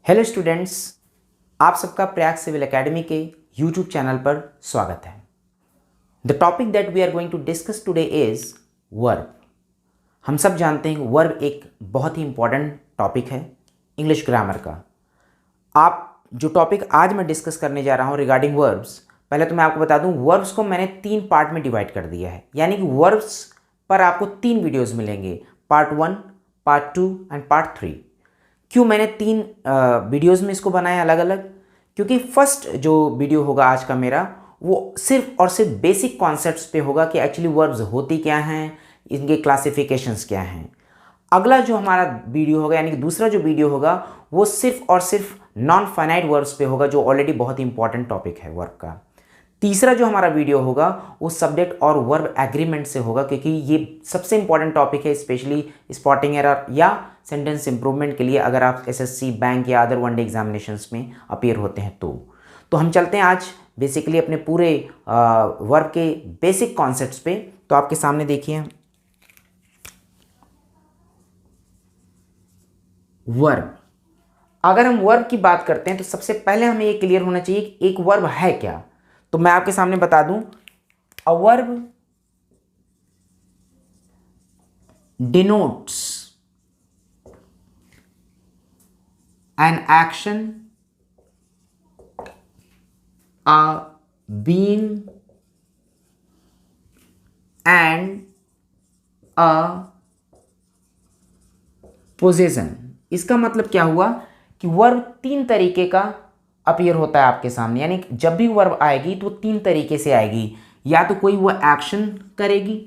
Hello students, आप सबका Prayag civil academy के यूट्यूब चैनल पर स्वागत है। The topic that we are going to discuss today is verb. हम सब जानते हैं कि वर्ब एक बहुत ही इंपॉर्टेंट टॉपिक है इंग्लिश ग्रामर का। आप जो टॉपिक आज मैं डिस्कस करने जा रहा हूँ रिगार्डिंग वर्ब्स, पहले तो मैं आपको बता दूँ वर्ब्स को मैंने 3 पार्ट में डिवाइड कर दिया है, यानी कि वर्ब्स पर आपको 3 वीडियोज़ मिलेंगे, पार्ट 1, पार्ट 2 एंड पार्ट 3। क्यों मैंने 3 वीडियोज़ में इसको बनाया अलग अलग? क्योंकि फर्स्ट जो वीडियो होगा आज का मेरा, वो सिर्फ और सिर्फ बेसिक कॉन्सेप्ट्स पे होगा कि एक्चुअली वर्ब्स होती क्या हैं, इनके क्लासिफिकेशंस क्या हैं। अगला जो हमारा वीडियो होगा, यानी कि दूसरा जो वीडियो होगा, वो सिर्फ और सिर्फ नॉन फाइनाइट वर्ब्स पे होगा, जो ऑलरेडी बहुत ही इंपॉर्टेंट टॉपिक है वर्ब का। तीसरा जो हमारा वीडियो होगा वो सब्जेक्ट और वर्ब एग्रीमेंट से होगा, क्योंकि ये सबसे इंपॉर्टेंट टॉपिक है, स्पेशली स्पॉटिंग एरर या सेंटेंस इंप्रूवमेंट के लिए, अगर आप एसएससी, बैंक या अदर वनडे एग्जामिनेशंस में अपीयर होते हैं तो हम चलते हैं आज बेसिकली अपने पूरे वर्ब के बेसिक कॉन्सेप्ट्स पे। तो आपके सामने देखिए वर्ब। अगर हम वर्ब की बात करते हैं तो सबसे पहले हमें ये क्लियर होना चाहिए कि एक वर्ब है क्या। तो मैं आपके सामने बता दूं, a verb denotes an action, a being and a position. इसका मतलब क्या हुआ कि वर्ब 3 तरीके का अपीयर होता है आपके सामने, यानी जब भी वर्ब आएगी तो 3 तरीके से आएगी। या तो कोई वो एक्शन करेगी,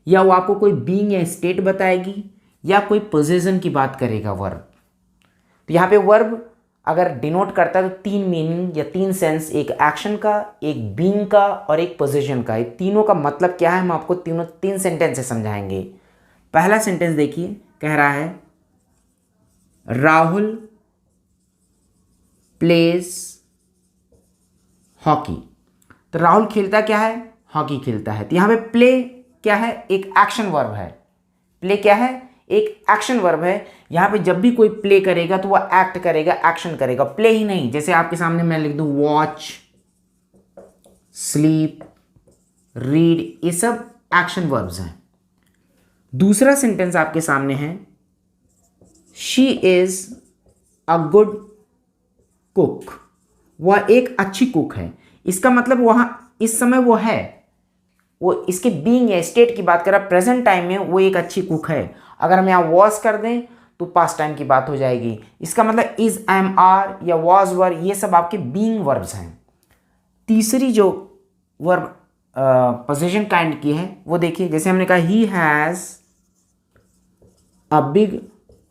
या वो आपको कोई बीइंग या स्टेट बताएगी, या कोई पोजीशन की बात करेगा वर्ब। तो यहाँ पे वर्ब अगर डिनोट करता है तो 3 मीनिंग या 3 सेंस, एक एक्शन का, एक बीइंग का और एक पोजीशन का। ये तीनों का मतलब क्या है हम आपको 3 सेंटेंस से समझाएंगे। पहला सेंटेंस देखिए, कह रहा है राहुल प्लेज हॉकी। तो राहुल खेलता क्या है? हॉकी खेलता है। तो यहाँ पे प्ले क्या है? एक एक्शन वर्ब है। प्ले क्या है? एक एक्शन वर्ब है। यहाँ पे जब भी कोई प्ले करेगा तो वह एक्ट करेगा, एक्शन करेगा, प्ले ही नहीं। जैसे आपके सामने मैं लिख दूं वॉच, स्लीप, रीड, ये सब एक्शन वर्ब्स हैं। दूसरा सेंटेंस आपके सामने है she is a good cook. वह एक अच्छी कुक है। इसका मतलब वहां इस समय वो है, वो इसके बीइंग या स्टेट की बात कर रहा है, प्रेजेंट टाइम में वो एक अच्छी कुक है। अगर हम यहाँ वॉज कर दें तो पास्ट टाइम की बात हो जाएगी। इसका मतलब इज, एम, आर या वॉज, वर, ये सब आपके बीइंग वर्ब्स हैं। तीसरी जो वर्ब पोजीशन काइंड की है वो देखिए, जैसे हमने कहा he has a big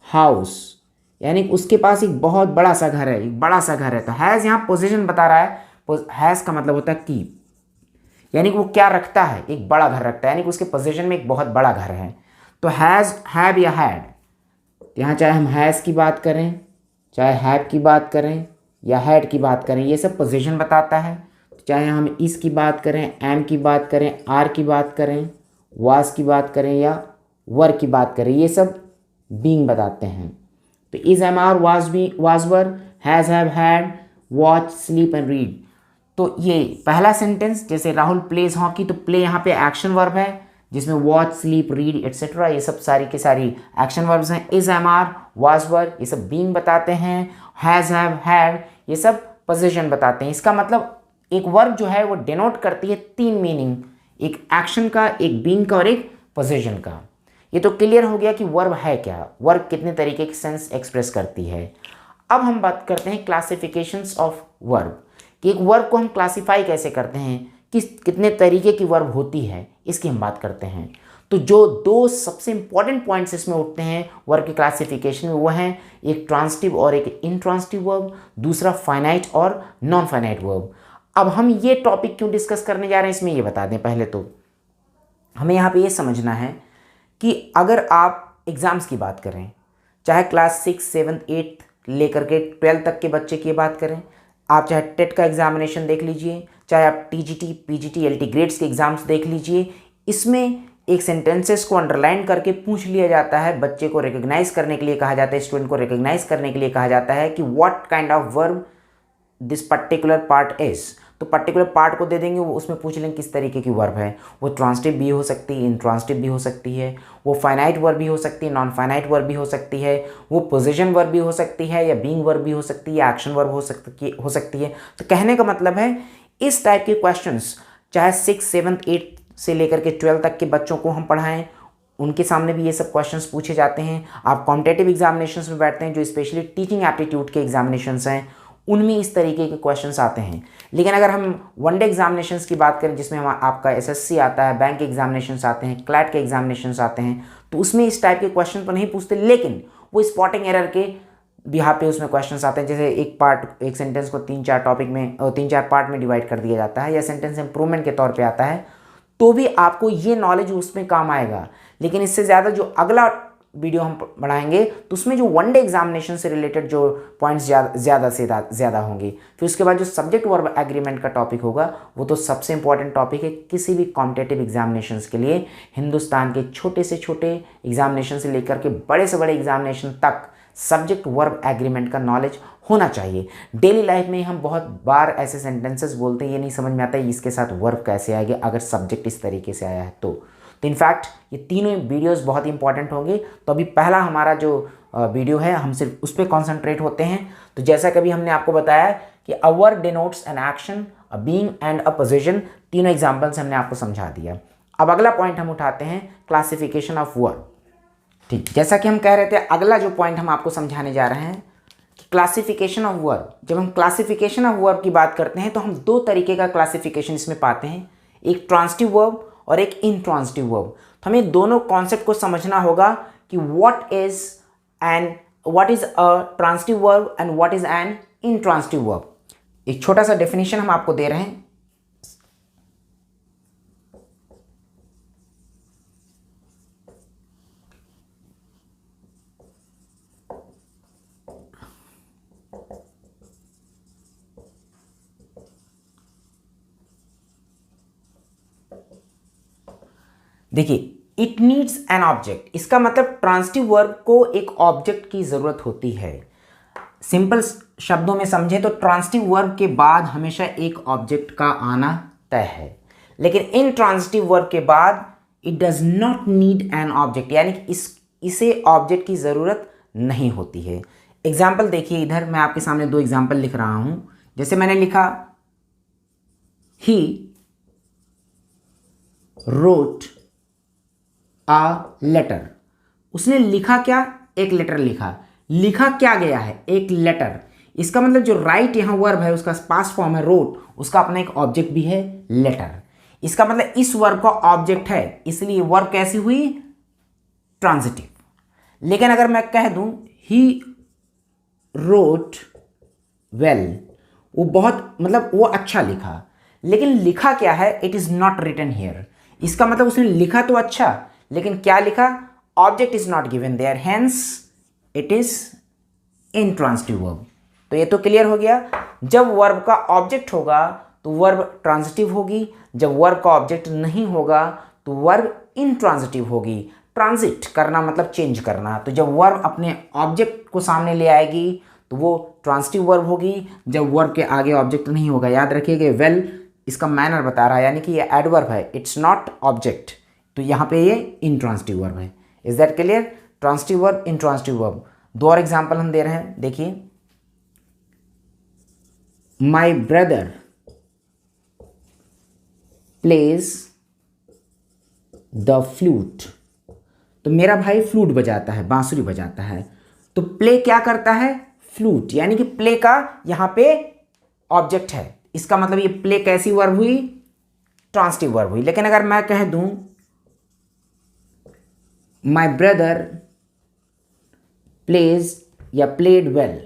house, यानी उसके पास एक बहुत बड़ा सा घर है, एक बड़ा सा घर है। तो हैज़ यहाँ पोजीशन बता रहा है। हैज़ का मतलब होता है कीप, यानी कि वो क्या रखता है, एक बड़ा घर रखता है, यानी कि उसके पोजीशन में एक बहुत बड़ा घर है। तो हैज़, हैव या हैड, यहाँ चाहे हम हैज़ की बात करें, चाहे हैव की बात करें या हैड की बात करें, ये सब पोजीशन बताता है। चाहे हम इस की बात करें, एम की बात करें, आर की बात करें, वाज की बात करें या वर की बात करें, ये सब बीइंग बताते हैं। तो is, am, are, was, be, was, were, has, have, had, watch, sleep and read. तो ये पहला सेंटेंस, जैसे राहुल प्लेज हॉकी, तो प्ले यहाँ पे एक्शन वर्ब है, जिसमें वॉच, स्लीप, रीड एटसेट्रा ये सब सारी के सारी एक्शन वर्ब्स हैं। इज, एम, आर, वाज, वर ये सब बीइंग बताते हैं। हैज, हैव, हैड ये सब पोजीशन बताते हैं। इसका मतलब एक वर्ब जो है वो डिनोट करती है 3 मीनिंग, एक एक्शन का, एक बीइंग का और एक पोजीशन का। ये तो क्लियर हो गया कि वर्ब है क्या, वर्ब कितने तरीके के सेंस एक्सप्रेस करती है। अब हम बात करते हैं क्लासिफिकेशंस ऑफ वर्ब, कि एक वर्ब को हम क्लासिफाई कैसे करते हैं, कितने तरीके की वर्ब होती है, इसकी हम बात करते हैं। तो जो 2 सबसे इंपॉर्टेंट पॉइंट्स इसमें उठते हैं वर्ब के क्लासिफिकेशन में, वो हैं एक ट्रांसिटिव और एक इंट्रांसिटिव वर्ब, दूसरा फाइनाइट और नॉन फाइनाइट वर्ब। अब हम ये टॉपिक क्यों डिस्कस करने जा रहे हैं इसमें ये बता दें। पहले तो हमें यहाँ पे ये समझना है कि अगर आप एग्ज़ाम्स की बात करें, चाहे क्लास 6, 7, 8 लेकर के 12 तक के बच्चे की बात करें, आप चाहे टेट का एग्जामिनेशन देख लीजिए, चाहे आप टीजीटी, पीजीटी, एलटी ग्रेड्स के एग्ज़ाम्स देख लीजिए, इसमें एक सेंटेंसेस को अंडरलाइन करके पूछ लिया जाता है, बच्चे को रिकॉग्नाइज करने के लिए कहा जाता है, स्टूडेंट को रिकॉग्नाइज करने के लिए कहा जाता है कि what kind of verb this particular part is. तो पर्टिकुलर पार्ट को दे देंगे, वो उसमें पूछ लेंगे किस तरीके की वर्ब है। वो ट्रांसिटिव भी हो सकती है, इंट्रांसिटिव भी हो सकती है, वो फाइनाइट वर्ब भी हो सकती है, नॉन फाइनाइट वर्ब भी हो सकती है, वो पोजीशन वर्ब भी हो सकती है, या बीइंग वर्ब भी हो सकती है, या एक्शन वर्ब हो सकती है। तो कहने का मतलब है इस टाइप के क्वेश्चंस चाहे 6, 7, 8 से लेकर के 12 तक के बच्चों को हम पढ़ाएं, उनके सामने भी ये सब क्वेश्चंस पूछे जाते हैं। आप कॉम्पिटिटिव एग्जामिनेशंस में बैठते हैं जो स्पेशली टीचिंग एप्टीट्यूड के एग्जामिनेशंस हैं, उनमें इस तरीके के क्वेश्चंस आते हैं। लेकिन अगर हम वनडे एग्जामिनेशंस की बात करें जिसमें हम आपका एसएससी आता है, बैंक के एग्जामिनेशंस आते हैं, क्लैट के एग्जामिनेशंस आते हैं, तो उसमें इस टाइप के क्वेश्चन तो नहीं पूछते, लेकिन वो स्पॉटिंग एरर के यहाँ पे उसमें क्वेश्चंस आते हैं। जैसे एक सेंटेंस को 3-4 टॉपिक में 3-4 पार्ट में डिवाइड कर दिया जाता है, या सेंटेंस इंप्रूवमेंट के तौर पे आता है, तो भी आपको ये नॉलेज उसमें काम आएगा। लेकिन इससे ज़्यादा जो अगला वीडियो हम पढ़ाएंगे तो उसमें जो वनडे एग्जामिनेशन से रिलेटेड जो पॉइंट्स ज़्यादा से ज़्यादा होंगे। फिर उसके बाद जो सब्जेक्ट वर्ब एग्रीमेंट का टॉपिक होगा वो तो सबसे इंपॉर्टेंट टॉपिक है किसी भी कॉम्पिटिटिव एग्जामिनेशंस के लिए। हिंदुस्तान के छोटे से छोटे एग्जामिनेशन से लेकर के बड़े से बड़े एग्जामिनेशन तक सब्जेक्ट वर्ब एग्रीमेंट का नॉलेज होना चाहिए। डेली लाइफ में हम बहुत बार ऐसे सेंटेंसेस बोलते हैं, ये नहीं समझ में आता है इसके साथ वर्ब कैसे आएगा अगर सब्जेक्ट इस तरीके से आया है तो इनफैक्ट ये तीनों वीडियोस बहुत इंपॉर्टेंट होंगे। तो अभी पहला हमारा जो वीडियो है हम सिर्फ उस पर कॉन्सेंट्रेट होते हैं। तो जैसा कभी हमने आपको बताया कि a verb denotes an action, a being and a position, तीनों एग्जाम्पल्स हमने आपको समझा दिया। अब अगला पॉइंट हम उठाते हैं क्लासिफिकेशन ऑफ वर्ब। ठीक, जैसा कि हम कह रहे थे अगला जो पॉइंट हम आपको समझाने जा रहे हैं कि क्लासिफिकेशन ऑफ वर्ब। जब हम क्लासिफिकेशन ऑफ वर्ब की बात करते हैं तो हम दो तरीके का क्लासिफिकेशन इसमें पाते हैं, एक ट्रांसिटिव वर्ब और एक इंट्रांसिटिव वर्ब। तो हमें दोनों कॉन्सेप्ट को समझना होगा कि what is a transitive verb and what is an intransitive verb. एक छोटा सा डेफिनेशन हम आपको दे रहे हैं। देखिए, इट नीड्स एन ऑब्जेक्ट, इसका मतलब ट्रांसिटिव वर्ब को एक ऑब्जेक्ट की जरूरत होती है। सिंपल शब्दों में समझे तो ट्रांसिटिव वर्ब के बाद हमेशा एक ऑब्जेक्ट का आना तय है, लेकिन इंट्रांसिटिव वर्ब के बाद it does not need an object, यानी कि इसे ऑब्जेक्ट की जरूरत नहीं होती है। एग्जाम्पल देखिए, इधर मैं आपके सामने दो एग्जाम्पल लिख रहा हूं। जैसे मैंने लिखा ही रोट आ लेटर, उसने लिखा क्या, एक लेटर लिखा। लिखा क्या गया है, एक लेटर। इसका मतलब जो राइट यहां वर्ब है उसका पास्ट फॉर्म है रोट, उसका अपना एक ऑब्जेक्ट भी है लेटर। इसका मतलब इस वर्ब का ऑब्जेक्ट है, इसलिए वर्ब कैसी हुई, ट्रांजिटिव। लेकिन अगर मैं कह दूं ही रोट वेल, वो बहुत मतलब वो अच्छा लिखा, लेकिन लिखा क्या है, it is not written here. इसका मतलब उसने लिखा तो अच्छा, लेकिन क्या लिखा, object is not given there, hence it is intransitive verb. तो ये तो क्लियर हो गया। जब वर्ब का ऑब्जेक्ट होगा तो वर्ब ट्रांजिटिव होगी, जब वर्ब का ऑब्जेक्ट नहीं होगा तो वर्ब इंट्रांजिटिव होगी। ट्रांजिट करना मतलब चेंज करना, तो जब वर्ब अपने ऑब्जेक्ट को सामने ले आएगी तो वो ट्रांजिटिव वर्ब होगी, जब वर्ब के आगे ऑब्जेक्ट नहीं होगा। याद रखिएगा, वेल इसका मैनर बता रहा है, यानी कि ये एडवर्ब है, इट्स नॉट ऑब्जेक्ट, तो यहाँ पे ये इंट्रांसिटिव वर्ब है। Is that clear? Transitive verb, intransitive verb. दो और एग्जाम्पल हम दे रहे हैं, देखिए my brother plays the flute, तो मेरा भाई फ्लूट बजाता है, बांसुरी बजाता है। तो प्ले क्या करता है, फ्लूट, यानी कि प्ले का यहां पे ऑब्जेक्ट है। इसका मतलब ये प्ले कैसी वर्ब हुई, ट्रांसिटिव वर्ब हुई। लेकिन अगर मैं कह दूं माई ब्रदर प्लेज या प्लेड वेल,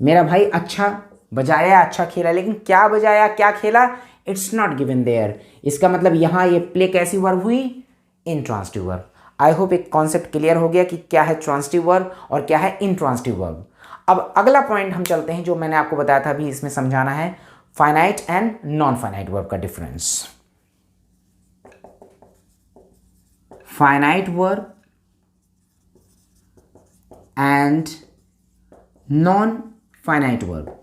मेरा भाई अच्छा बजाया, अच्छा खेला, लेकिन क्या बजाया क्या खेला, इट्स नॉट गिवन देयर। इसका मतलब यहां ये प्ले कैसी वर्ब हुई, इंट्रांसिटिव वर्ब। आई होप एक कॉन्सेप्ट क्लियर हो गया कि क्या है ट्रांसिटिव वर्ब और क्या है इंट्रांसिटिव वर्ब। अब अगला पॉइंट हम चलते हैं जो मैंने आपको बताया था अभी, इसमें समझाना है finite and non finite verb का difference. Finite verb and non finite verb.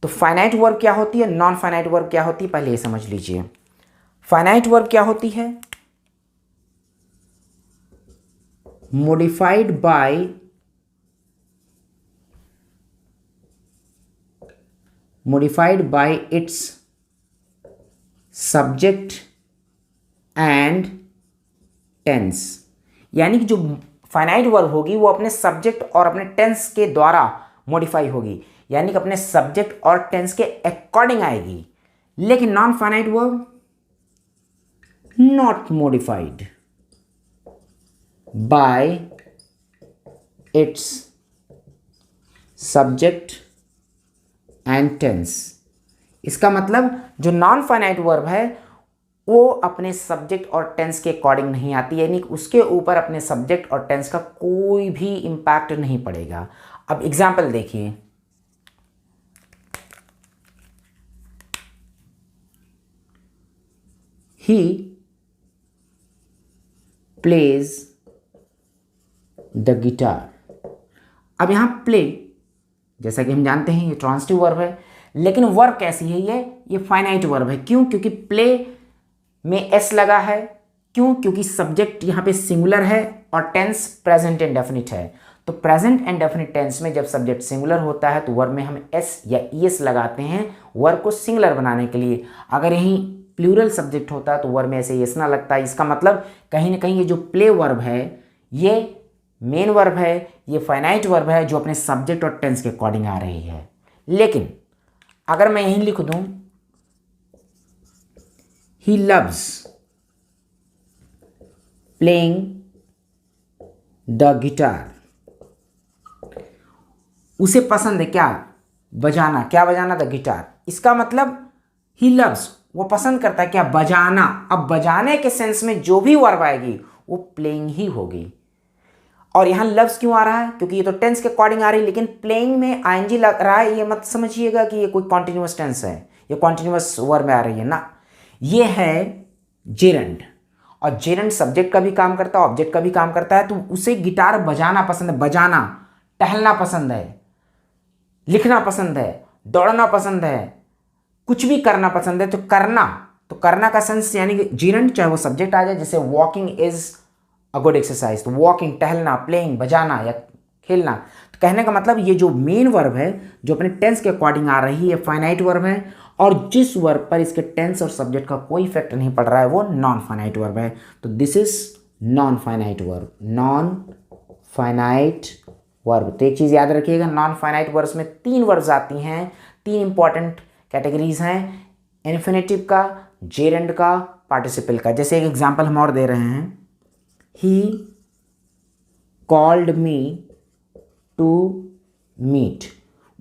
तो फाइनाइट वर्ब क्या होती है, नॉन फाइनाइट वर्ब क्या होती है, पहले ये समझ लीजिए। फाइनाइट वर्ब क्या होती है, modified by its subject and tense। यानी कि जो फाइनाइट वर्ब होगी वो अपने सब्जेक्ट और अपने टेंस के द्वारा मॉडिफाई होगी, यानी कि अपने सब्जेक्ट और टेंस के अकॉर्डिंग आएगी। लेकिन non finite verb not modified by its subject and tense। इसका मतलब जो नॉन फाइनाइट वर्ब है वो अपने सब्जेक्ट और टेंस के अकॉर्डिंग नहीं आती, यानी कि उसके ऊपर अपने सब्जेक्ट और टेंस का कोई भी इंपैक्ट नहीं पड़ेगा। अब एग्जाम्पल देखिए, ही प्लेज द गिटार। अब यहां प्ले, जैसा कि हम जानते हैं ये ट्रांसिटिव वर्ब है, लेकिन वर्ब कैसी है, ये फाइनाइट वर्ब है। क्यों? क्योंकि प्ले में एस लगा है। क्यों? क्योंकि सब्जेक्ट यहां पे सिंगुलर है और टेंस प्रेजेंट इंडेफिनिट है। तो प्रेजेंट इंडेफिनिट टेंस में जब सब्जेक्ट सिंगुलर होता है तो वर्ब में हम एस या ईएस लगाते हैं वर्ब को सिंगुलर बनाने के लिए। अगर यहीं प्लूरल सब्जेक्ट होता तो वर्ब में ऐसे एस ना लगता। इसका मतलब कहीं ना कहीं ये जो प्ले वर्ब है ये मेन वर्ब है, ये फाइनाइट वर्ब है जो अपने सब्जेक्ट और टेंस के अकॉर्डिंग आ रही है। लेकिन अगर मैं यहीं लिख दूं he loves playing the guitar, उसे पसंद है क्या बजाना, क्या बजाना, द गिटार। इसका मतलब ही लव्स, वो पसंद करता है क्या बजाना। अब बजाने के सेंस में जो भी वर्ब आएगी वो प्लेइंग ही होगी। और यहां लव्स क्यों आ रहा है, क्योंकि ये तो टेंस के अकॉर्डिंग आ रही है, लेकिन प्लेइंग में आईएनजी लग रहा है। ये मत समझिएगा कि ये कोई कॉन्टिन्यूअस टेंस है, ये कॉन्टिन्यूअस वर्ब में आ रही है ना। ये है जेरंड, और जेरंड सब्जेक्ट का भी काम करता है, ऑब्जेक्ट का भी काम करता है। तो उसे गिटार बजाना पसंद है, बजाना, टहलना पसंद है, लिखना पसंद है, दौड़ना पसंद है, कुछ भी करना पसंद है। तो करना का सेंस यानी कि जेरंड, चाहे वो सब्जेक्ट आ जाए, जैसे walking is a good exercise. तो वॉकिंग, टहलना, प्लेइंग, बजाना या खेलना। तो कहने का मतलब ये जो मेन वर्ब है जो अपने टेंस के अकॉर्डिंग आ रही है फाइनाइट वर्ब है, और जिस वर्ब पर इसके टेंस और सब्जेक्ट का कोई इफेक्ट नहीं पड़ रहा है वो नॉन फाइनाइट वर्ब है। तो this is non finite verb, non finite verb. तो एक चीज़ याद रखिएगा, नॉन फाइनाइट वर्ब्स में 3 वर्ब्स आती हैं, 3 इंपॉर्टेंट कैटेगरीज हैं, इन्फिनेटिव का, जेरंड का, पार्टिसिपल का। जैसे एक एग्जाम्पल हम और दे रहे हैं, he called me to meet।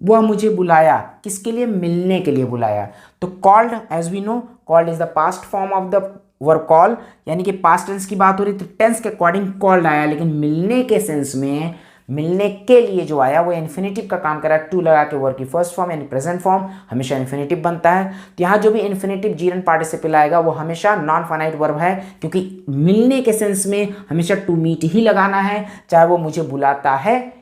वह मुझे बुलाया, किसके लिए, मिलने के लिए बुलाया। तो called, as we know, called is the past form of the verb call, यानी कि पास्ट टेंस की बात हो रही तो टेंस के अकॉर्डिंग called आया, लेकिन मिलने के सेंस में मिलने के लिए जो आया वो इन्फिनेटिव का काम कर रहा है। टू लगा के वर्ब की फर्स्ट फॉर्म यानी प्रेजेंट फॉर्म हमेशा इन्फिनेटिव बनता है। तो यहाँ जो भी इन्फिनेटिव जीरंड पार्टिसिपल आएगा वो हमेशा नॉन फाइनाइट वर्ब है, क्योंकि मिलने के सेंस में हमेशा टू मीट ही लगाना है। चाहे वो मुझे बुलाता है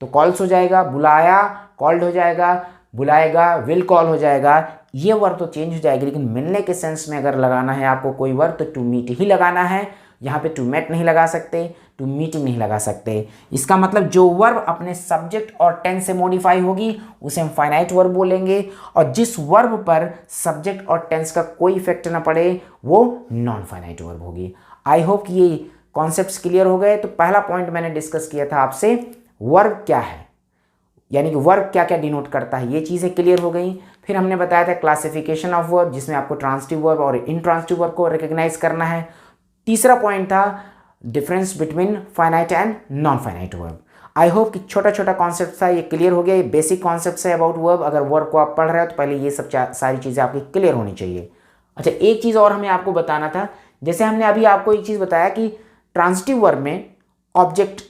तो कॉल्स हो जाएगा, बुलाया कॉल्ड हो जाएगा, बुलाएगा विल कॉल हो जाएगा, ये वर्ब तो चेंज हो जाएगी। लेकिन मिलने के सेंस में अगर लगाना है आपको कोई वर्ब तो टू मीट ही लगाना है। यहाँ पे टू मेट नहीं लगा सकते, टू मीटिंग नहीं लगा सकते। इसका मतलब जो वर्ब अपने सब्जेक्ट और टेंस से मॉडिफाई होगी उसे हम फाइनाइट वर्ब बोलेंगे, और जिस वर्ब पर सब्जेक्ट और टेंस का कोई इफेक्ट ना पड़े वो नॉन फाइनाइट वर्ब होगी। आई होप कि ये कॉन्सेप्ट्स क्लियर हो गए। तो पहला पॉइंट मैंने डिस्कस किया था आपसे, वर्ब क्या है, यानी कि वर्ब क्या क्या डिनोट करता है, ये चीज़ें क्लियर हो गई। फिर हमने बताया था क्लासिफिकेशन ऑफ वर्ब, जिसमें आपको ट्रांसिटिव वर्ब और इनट्रांसिटिव वर्ब को रिकॉग्नाइज करना है। तीसरा पॉइंट था difference between finite and non finite verb. I hope कि छोटा छोटा कॉन्सेप्ट था ये क्लियर हो गया। ये बेसिक कॉन्सेप्ट है अबाउट वर्ब। अगर वर्ब को आप पढ़ रहे हो तो पहले ये सब सारी चीज़ें आपकी क्लियर होनी चाहिए। अच्छा, एक चीज़ और हमें आपको बताना था, जैसे हमने अभी आपको एक चीज़ बताया कि ट्रांसिटिव वर्ब में ऑब्जेक्ट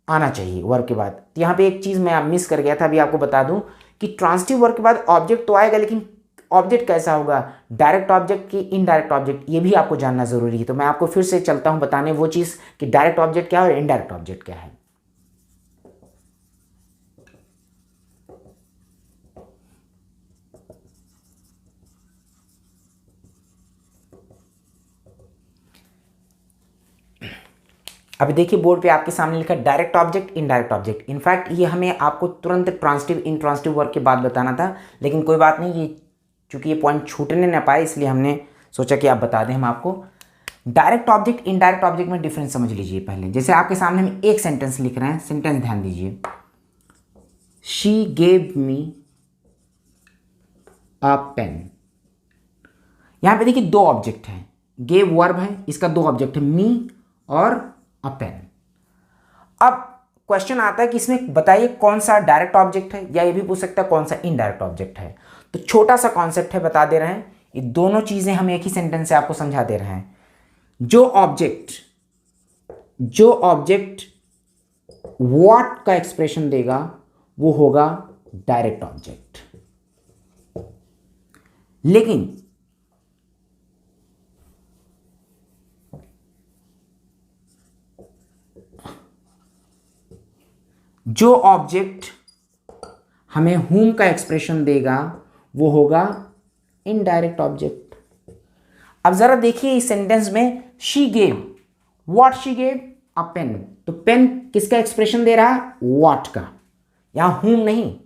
आना चाहिए वर्ब के बाद। तो यहाँ पे एक चीज़ मैं मिस कर गया था, अभी आपको बता दूँ कि ट्रांसिटिव वर्ब के बाद ऑब्जेक्ट तो आएगा, लेकिन ऑब्जेक्ट कैसा होगा, डायरेक्ट ऑब्जेक्ट की इनडायरेक्ट ऑब्जेक्ट, ये भी आपको जानना जरूरी है। तो मैं आपको फिर से चलता हूं बताने वो चीज कि डायरेक्ट ऑब्जेक्ट क्या है और इनडायरेक्ट ऑब्जेक्ट क्या है। अभी देखिए बोर्ड पे आपके सामने लिखा है direct object indirect object. In fact ये हमें आपको तुरंत ट्रांसिटिव इंट्रांसिटिव वर्ब के बाद बताना था, लेकिन कोई बात नहीं, ये चूंकि ये पॉइंट छूटने ना पाए इसलिए हमने सोचा कि आप बता दें हम आपको। डायरेक्ट ऑब्जेक्ट इनडायरेक्ट ऑब्जेक्ट में डिफरेंस समझ लीजिए पहले। जैसे आपके सामने हम एक सेंटेंस लिख रहे हैं, सेंटेंस ध्यान दीजिए, she gave me a pen. यहां पे देखिए दो ऑब्जेक्ट हैं, गेव वर्ब है, इसका दो ऑब्जेक्ट है, मी और अ पेन। अब क्वेश्चन आता है कि इसमें बताइए कौन सा डायरेक्ट ऑब्जेक्ट है, या ये भी पूछ सकता है कौन सा इनडायरेक्ट ऑब्जेक्ट है। तो छोटा सा कॉन्सेप्ट है, बता दे रहे हैं, ये दोनों चीजें हम एक ही सेंटेंस से आपको समझा दे रहे हैं। जो ऑब्जेक्ट व्हाट का एक्सप्रेशन देगा वो होगा डायरेक्ट ऑब्जेक्ट, लेकिन जो ऑब्जेक्ट हमें whom का एक्सप्रेशन देगा वो होगा इनडायरेक्ट ऑब्जेक्ट। अब जरा देखिए इस सेंटेंस में she gave, what she gave, a pen. तो पेन किसका एक्सप्रेशन दे रहा है, व्हाट का, यहां whom नहीं,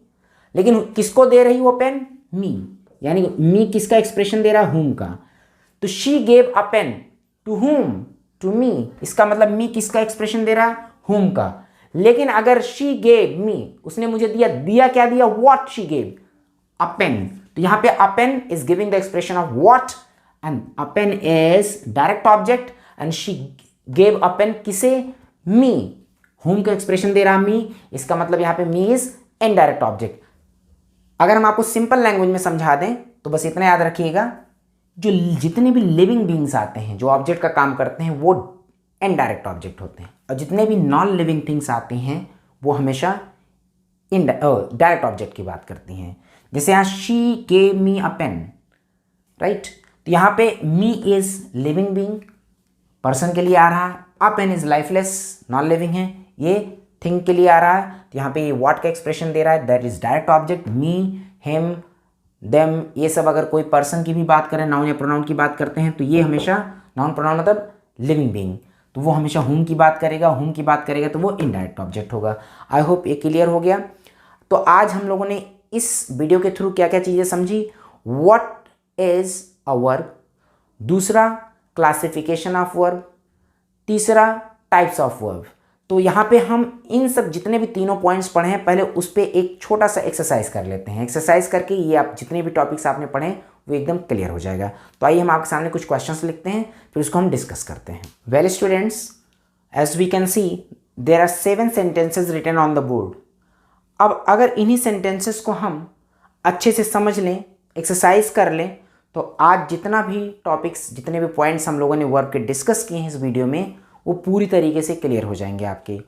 लेकिन किसको दे रही वो पेन, मी, यानी मी किसका एक्सप्रेशन दे रहा है, whom का। तो she gave a pen to whom, to me, इसका मतलब मी किसका एक्सप्रेशन दे रहा है, whom का। लेकिन अगर शी गेव मी, उसने मुझे दिया क्या दिया, what she gave, a pen. तो यहां पे a pen is giving the expression of what and a pen is direct object and she gave a pen किसे, मी, whom का एक्सप्रेशन दे रहा मी, इसका मतलब यहां पे मी इज इनडायरेक्ट ऑब्जेक्ट। अगर हम आपको सिंपल लैंग्वेज में समझा दें तो बस इतना याद रखिएगा, जो जितने भी लिविंग बींग्स आते हैं जो ऑब्जेक्ट का काम करते हैं वो इनडायरेक्ट ऑब्जेक्ट होते हैं, और जितने भी नॉन लिविंग थिंग्स आते हैं वो हमेशा डायरेक्ट ऑब्जेक्ट की बात करती हैं। जैसे यहाँ she gave me a pen, right, तो यहाँ पे me is living being, person के लिए आ रहा है, a pen is lifeless, non living है, ये थिंग के लिए आ रहा है। तो यहाँ पे ये व्हाट का एक्सप्रेशन दे रहा है, that is direct object. Me, him, them, ये सब अगर कोई पर्सन की भी बात करें, नाउन या प्रोनाउन की बात करते हैं, तो ये हमेशा नाउन प्रोनाउन मतलब लिविंग बीइंग, तो वो हमेशा हुम की बात करेगा, हुम की बात करेगा तो वो इनडायरेक्ट ऑब्जेक्ट होगा। आई होप ये क्लियर हो गया। तो आज हम लोगों ने इस वीडियो के थ्रू क्या क्या चीज़ें समझी, व्हाट इज अ वर्ब, दूसरा क्लासिफिकेशन ऑफ वर्ब, तीसरा टाइप्स ऑफ वर्ब। तो यहाँ पे हम इन सब जितने भी तीनों पॉइंट्स पढ़े हैं, पहले उस पर एक छोटा सा एक्सरसाइज कर लेते हैं। एक्सरसाइज करके ये आप जितने भी टॉपिक्स आपने पढ़े वो एकदम क्लियर हो जाएगा। तो आइए हम आपके सामने कुछ क्वेश्चंस लिखते हैं, फिर उसको हम डिस्कस करते हैं। Well students, as we can see there are 7 sentences written on the board. अब अगर इन्हीं सेंटेंसेस को हम अच्छे से समझ लें, एक्सरसाइज कर लें, तो आज जितना भी टॉपिक्स, जितने भी पॉइंट्स हम लोगों ने वर्क के डिस्कस किए हैं इस वीडियो में, वो पूरी तरीके से क्लियर हो जाएंगे आपके।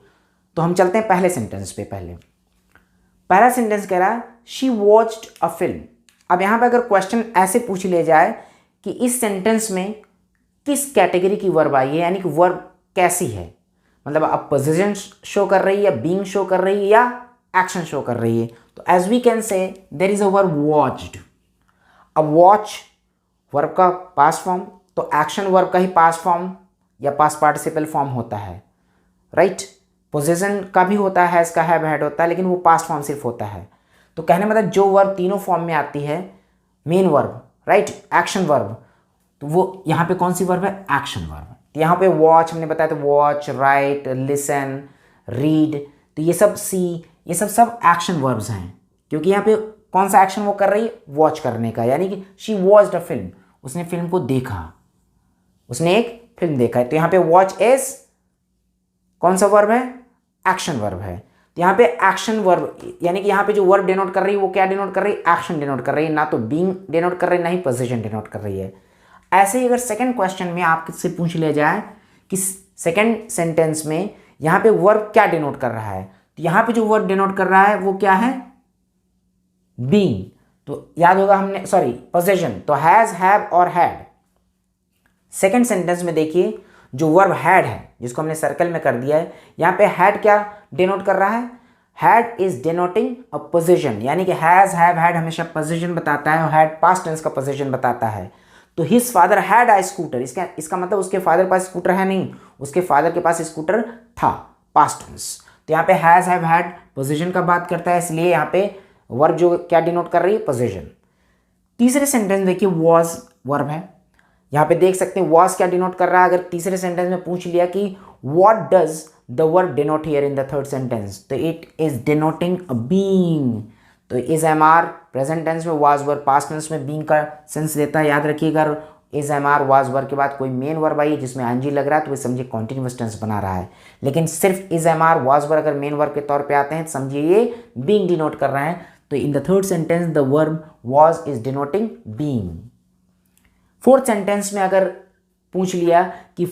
तो हम चलते हैं पहले सेंटेंस पे। पहला सेंटेंस कह रहा है शी वॉच्ड अ फिल्म। अब यहाँ पे अगर क्वेश्चन ऐसे पूछ ले जाए कि इस सेंटेंस में किस कैटेगरी की वर्ब आई है, यानी कि वर्ब कैसी है, मतलब अब पोजीशन शो कर रही है, या बीइंग शो कर रही है, या एक्शन शो कर रही है, तो as we can see there is a verb watched. अब वॉच वर्ब का पास्ट फॉर्म, तो एक्शन वर्ब का ही पास्ट फॉर्म या पास्ट पार्टिसिपल फॉर्म होता है, राइट। पोजीशन का भी होता है, हैज का, हैव, हैड होता है, लेकिन वो पास्ट फॉर्म सिर्फ होता है। तो कहने मतलब जो वर्ब तीनों फॉर्म में आती है, main verb, right, action verb, तो वो यहाँ पे कौन सी वर्ब है, एक्शन वर्ब। तो यहाँ पे वॉच हमने बताया, तो वॉच, राइट, लिसन, रीड, तो ये सब ये सब एक्शन वर्ब्स हैं, क्योंकि यहाँ पे कौन सा एक्शन वो कर रही है, वॉच करने का, यानी कि शी वॉच्ड अ फिल्म, उसने फिल्म को देखा, उसने एक फिल्म देखा है। तो यहाँ पे वॉच इज कौन सा वर्ब है, एक्शन वर्ब है। तो यहाँ पे एक्शन वर्ब, यानी कि यहाँ पे जो वर्ब डिनोट कर रही है वो क्या डिनोट कर रही है, एक्शन डिनोट कर रही है, ना तो बीइंग डिनोट कर रही है, ना ही पोजीशन डिनोट कर रही है। ऐसे ही अगर सेकंड क्वेश्चन में आपसे पूछ लिया जाए कि सेकंड सेंटेंस में यहाँ पे वर्ब क्या डिनोट कर रहा है, तो यहाँ पे जो वर्ब डिनोट कर रहा है वो क्या है, बीइंग। तो याद होगा हमने, सॉरी पोजेशन, तो हैज, हैव और हैड। सेकंड सेंटेंस में देखिए जो वर्ब हैड है जिसको हमने सर्कल में कर दिया है, यहाँ पे हैड क्या डिनोट कर रहा है, had is denoting a position, यानी कि हैज, हैव, हैड हमेशा पोजीशन बताता है और हैड पास्ट टेंस का पोजीशन बताता है। तो his father had a scooter, इसका मतलब उसके फादर के पास स्कूटर है नहीं, उसके फादर के पास स्कूटर था, पास्ट टेंस। तो यहाँ पे हैज, हैव, हैड पोजीशन का बात करता है, इसलिए यहाँ पे वर्ब जो क्या डिनोट कर रही है, पोजीशन। तीसरे सेंटेंस देखिए वॉज वर्ब है, यहाँ पे देख सकते हैं वॉज क्या डिनोट कर रहा है। अगर तीसरे सेंटेंस में पूछ लिया कि what does the verb denote here in the third sentence, तो it is denoting a being. तो is am are present tense में, वाज वर्ब पास्ट टेंस में बीइंग का सेंस देता है। याद रखिएगा is am are was verb के बाद कोई मेन वर्ब आई जिसमें एनजी लग रहा है तो वो समझिए कॉन्टिन्यूअस टेंस बना रहा है। लेकिन सिर्फ is am are was verb अगर मेन वर्ब के तौर पे आते हैं तो समझिए ये बीइंग डिनोट कर रहे हैं। तो इन the third sentence the verb was is denoting being. Fourth sentence में अगर पूछ लिया कि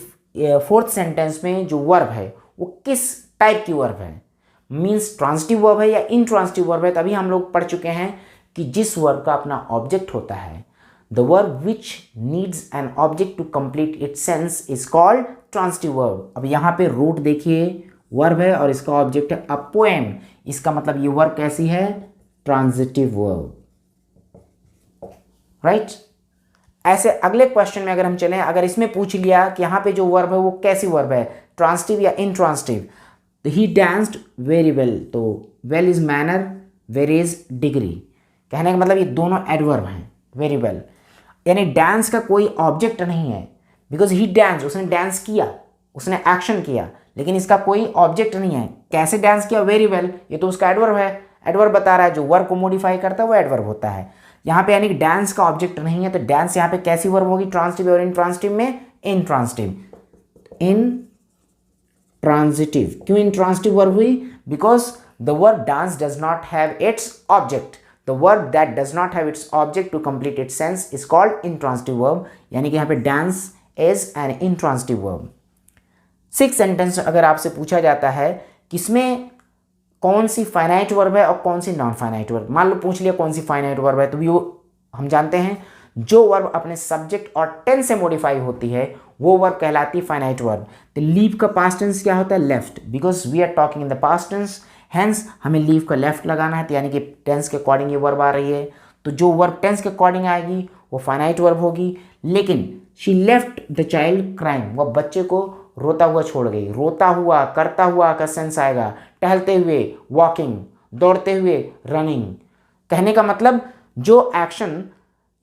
फोर्थ सेंटेंस में जो वर्ब है वो किस टाइप की वर्ब है, मीन्स ट्रांजिटिव वर्ब है या इंट्रांजिटिव वर्ब है, तभी हम लोग पढ़ चुके हैं कि जिस वर्ब का अपना ऑब्जेक्ट होता है, the verb which needs an object to complete its sense is called transitive verb. अब यहाँ पे रूट देखिए वर्ब है और इसका ऑब्जेक्ट है अ पोएम, इसका मतलब ये वर्ब कैसी है, ट्रांजिटिव वर्ब, राइट। ऐसे अगले क्वेश्चन में अगर हम चलें, अगर इसमें पूछ लिया कि यहाँ पे जो वर्ब है वो कैसी वर्ब है, ट्रांजिटिव या इंट्रांजिटिव, तो ही डांस्ड वेरी वेल, तो well is manner, very is degree, कहने का मतलब ये दोनों एडवर्ब हैं, वेरी वेल। यानी डांस का कोई ऑब्जेक्ट नहीं है, बिकॉज ही डांस, उसने डांस किया, उसने एक्शन किया, लेकिन इसका कोई ऑब्जेक्ट नहीं है। कैसे डांस किया, वेरी वेल, ये तो उसका एडवर्ब है, एडवर्ब बता रहा है, जो वर्ब को मॉडिफाई करता है वो एडवर्ब होता है। यहाँ पे यानी कि डांस का ऑब्जेक्ट नहीं है, तो डांस यहाँ पे कैसी वर्ब होगी, ट्रांजिटिव और इंट्रांजिटिव में इंट्रांजिटिव, इंट्रांजिटिव। क्यों इंट्रांजिटिव वर्ब हुई, because the verb dance does not have its object, the verb that does not have its object to complete its sense is called intransitive verb, यानी कि यहाँ पे dance is an intransitive verb. Six sentence अगर आपसे पूछा जाता है किसमें कौन सी फाइनाइट वर्ब है और कौन सी नॉन फाइनाइट वर्ब, मान लो पूछ लिया कौन सी फाइनाइट वर्ब है, तो वो हम जानते हैं जो वर्ब अपने सब्जेक्ट और टेंस से मॉडिफाई होती है वो वर्ब कहलाती है फाइनाइट वर्ब। तो लीव का पास्ट टेंस क्या होता है, left, because we are talking in the past tense, hence हमें लीव का लेफ्ट लगाना है, तो यानी कि टेंस के अकॉर्डिंग ये वर्ब आ रही है, तो जो वर्ब टेंस के अकॉर्डिंग आएगी वो फाइनाइट वर्ब होगी। लेकिन she left the child crime, वह बच्चे को रोता हुआ छोड़ गई, रोता हुआ, करता हुआ का सेंस आएगा, टहलते हुए वॉकिंग, दौड़ते हुए रनिंग, कहने का मतलब जो एक्शन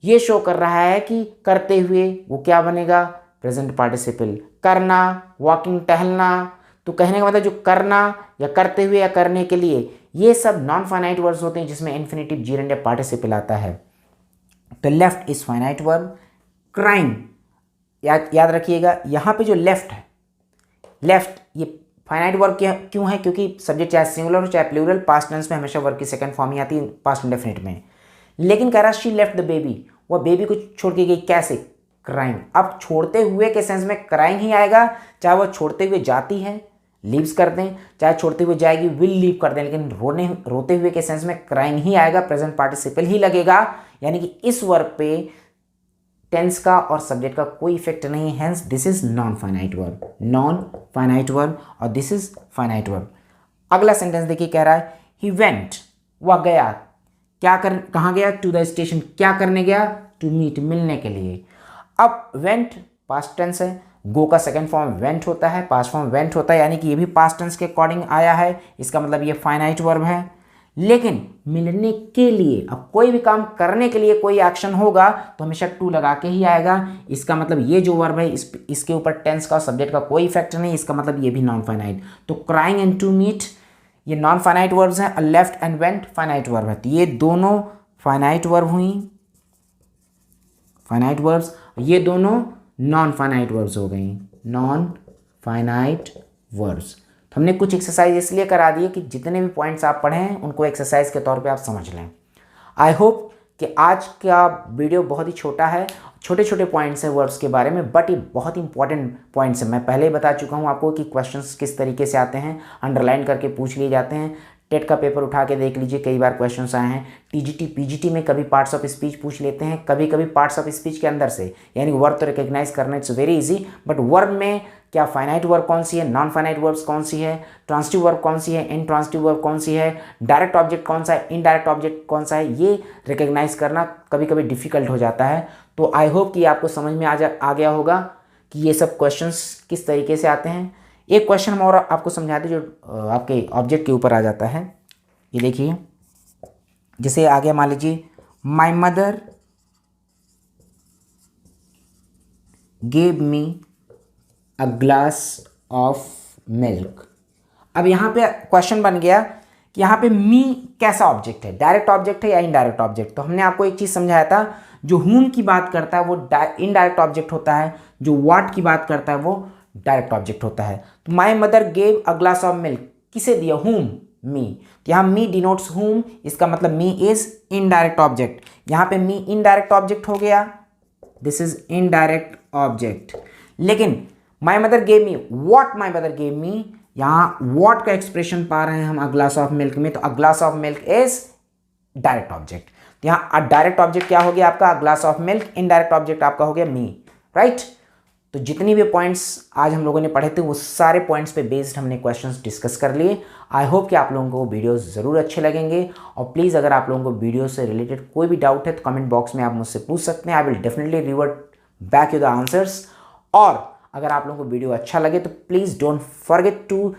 ये शो कर रहा है कि करते हुए, वो क्या बनेगा, प्रेजेंट पार्टिसिपल, करना, वॉकिंग, टहलना, तो कहने का मतलब जो करना या करते हुए या करने के लिए, ये सब नॉन फाइनाइट वर्ड्स होते हैं जिसमें इन्फिनेटिव जीरेंड या पार्टिसिपल आता है। तो left is finite verb. Crime याद रखिएगा, यहाँ पे जो लेफ्ट है, लेफ्ट ये फाइनाइट वर्ब क्यों है, क्योंकि सब्जेक्ट चाहे सिंगुलर हो चाहे प्लूरल, पास्ट टेंस में हमेशा वर्ब की सेकंड फॉर्म ही आती है पास्ट इंडेफिनिट में। लेकिन कह रहा शी लेफ्ट द बेबी, वह बेबी को छोड़ के गई, कैसे, क्राइंग। अब छोड़ते हुए के सेंस में क्राइंग ही आएगा, चाहे वह छोड़ते हुए जाती है, लीव्स कर दें, चाहे छोड़ते हुए जाएगी, विल लीव कर दें, लेकिन रोते हुए के सेंस में क्राइंग ही आएगा, प्रेजेंट पार्टिसिपल ही लगेगा, यानी कि इस वर्ब पे टेंस का और सब्जेक्ट का कोई इफेक्ट नहीं है, hence this is non finite verb, non finite verb, और दिस इज फाइनाइट वर्ब। अगला सेंटेंस देखिए, कह रहा है ही वेंट, वह गया, कहाँ गया, टू द स्टेशन, क्या करने गया, टू मीट, मिलने के लिए। अब वेंट पास्ट टेंस है, गो का सेकंड फॉर्म वेंट होता है, पास्ट फॉर्म वेंट होता है, यानी कि ये भी पास्ट टेंस के अकॉर्डिंग आया है, इसका मतलब ये फाइनाइट वर्ब है। लेकिन मिलने के लिए, अब कोई भी काम करने के लिए कोई एक्शन होगा तो हमेशा टू लगा के ही आएगा, इसका मतलब ये जो वर्ब है इसके ऊपर टेंस का सब्जेक्ट का कोई इफेक्ट नहीं, इसका मतलब ये भी नॉन फाइनाइट। तो क्राइंग एंड टू मीट ये नॉन फाइनाइट वर्ब्स हैं, left and went finite verb है, तो ये दोनों फाइनाइट वर्ब हुई, फाइनाइट वर्ब्स, ये दोनों नॉन फाइनाइट वर्ब्स हो गई, नॉन फाइनाइट वर्ब्स। तो हमने कुछ एक्सरसाइज इसलिए करा दिए कि जितने भी पॉइंट्स आप पढ़े हैं उनको एक्सरसाइज के तौर पे आप समझ लें। आई होप कि आज का वीडियो बहुत ही छोटा है, छोटे छोटे पॉइंट्स हैं वर्ब्स के बारे में, बट ये बहुत इंपॉर्टेंट पॉइंट्स हैं। मैं पहले ही बता चुका हूँ आपको कि क्वेश्चंस किस तरीके से आते हैं, अंडरलाइन करके पूछ लिए जाते हैं, टेट का पेपर उठा के देख लीजिए, कई बार क्वेश्चंस आए हैं। टीजीटी पीजीटी में कभी पार्ट्स ऑफ स्पीच पूछ लेते हैं, कभी कभी पार्ट्स ऑफ स्पीच के अंदर से, यानी वर्ब तो रिकग्नाइज करना it's very easy, but verb में क्या फाइनाइट वर्ब कौन सी है, नॉन फाइनाइट वर्ब्स कौन सी है, ट्रांसिटिव वर्ब कौन सी है, इनट्रांसिटिव वर्ब कौन सी है, डायरेक्ट ऑब्जेक्ट कौन सा है, इनडायरेक्ट ऑब्जेक्ट कौन सा है, ये रिकग्नाइज करना कभी कभी डिफिकल्ट हो जाता है। तो आई होप कि आपको समझ में आ गया होगा कि ये सब क्वेश्चंस किस तरीके से आते हैं। एक क्वेश्चन हम और आपको समझा दें जो आपके ऑब्जेक्ट के ऊपर आ जाता है। ये देखिए, जैसे आ गया, मान लीजिए माई mother gave me a glass of milk. अब यहाँ पे क्वेश्चन बन गया कि यहाँ पे मी कैसा ऑब्जेक्ट है, डायरेक्ट ऑब्जेक्ट है या इनडायरेक्ट ऑब्जेक्ट। तो हमने आपको एक चीज़ समझाया था, जो whom की बात करता है वो इनडायरेक्ट ऑब्जेक्ट होता है, जो what की बात करता है वो डायरेक्ट ऑब्जेक्ट होता है। तो माई mother gave a glass of milk किसे दिया, whom, मी। तो यहाँ मी डिनोट्स whom, इसका मतलब मी इज इनडायरेक्ट ऑब्जेक्ट। यहाँ पे मी इनडायरेक्ट ऑब्जेक्ट हो गया, दिस इज इनडायरेक्ट ऑब्जेक्ट। लेकिन my mother gave me, what my mother gave me, यहाँ वॉट का एक्सप्रेशन पा रहे हैं हम अ ग्लास ऑफ मिल्क में, तो a glass of milk is direct object. तो यहाँ डायरेक्ट ऑब्जेक्ट क्या हो गया आपका, glass of milk, indirect object आपका हो गया मी, राइट। तो जितनी भी पॉइंट्स आज हम लोगों ने पढ़े थे वो सारे पॉइंट्स पे बेस्ड हमने क्वेश्चंस डिस्कस कर लिए। आई होप कि आप लोगों को वीडियो ज़रूर अच्छे लगेंगे, और प्लीज़ अगर आप लोगों को वीडियो से रिलेटेड कोई भी डाउट है तो कमेंट बॉक्स में आप मुझसे पूछ सकते हैं। I will definitely revert back you the answers. और अगर आप लोगों को वीडियो अच्छा लगे तो please don't forget to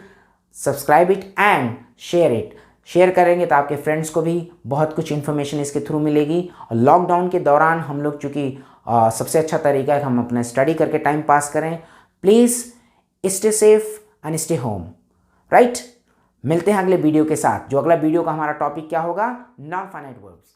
subscribe it and share it. Share करेंगे तो आपके फ्रेंड्स को भी बहुत कुछ इन्फॉर्मेशन इसके थ्रू मिलेगी। और लॉकडाउन के दौरान हम लोग चूँकि सबसे अच्छा तरीका है कि हम अपना स्टडी करके टाइम पास करें। Please stay safe and stay home, right. मिलते हैं अगले वीडियो के साथ। जो अगला वीडियो का हमारा टॉपिक क्या होगा, नॉन फाइनाइट वर्ब्स।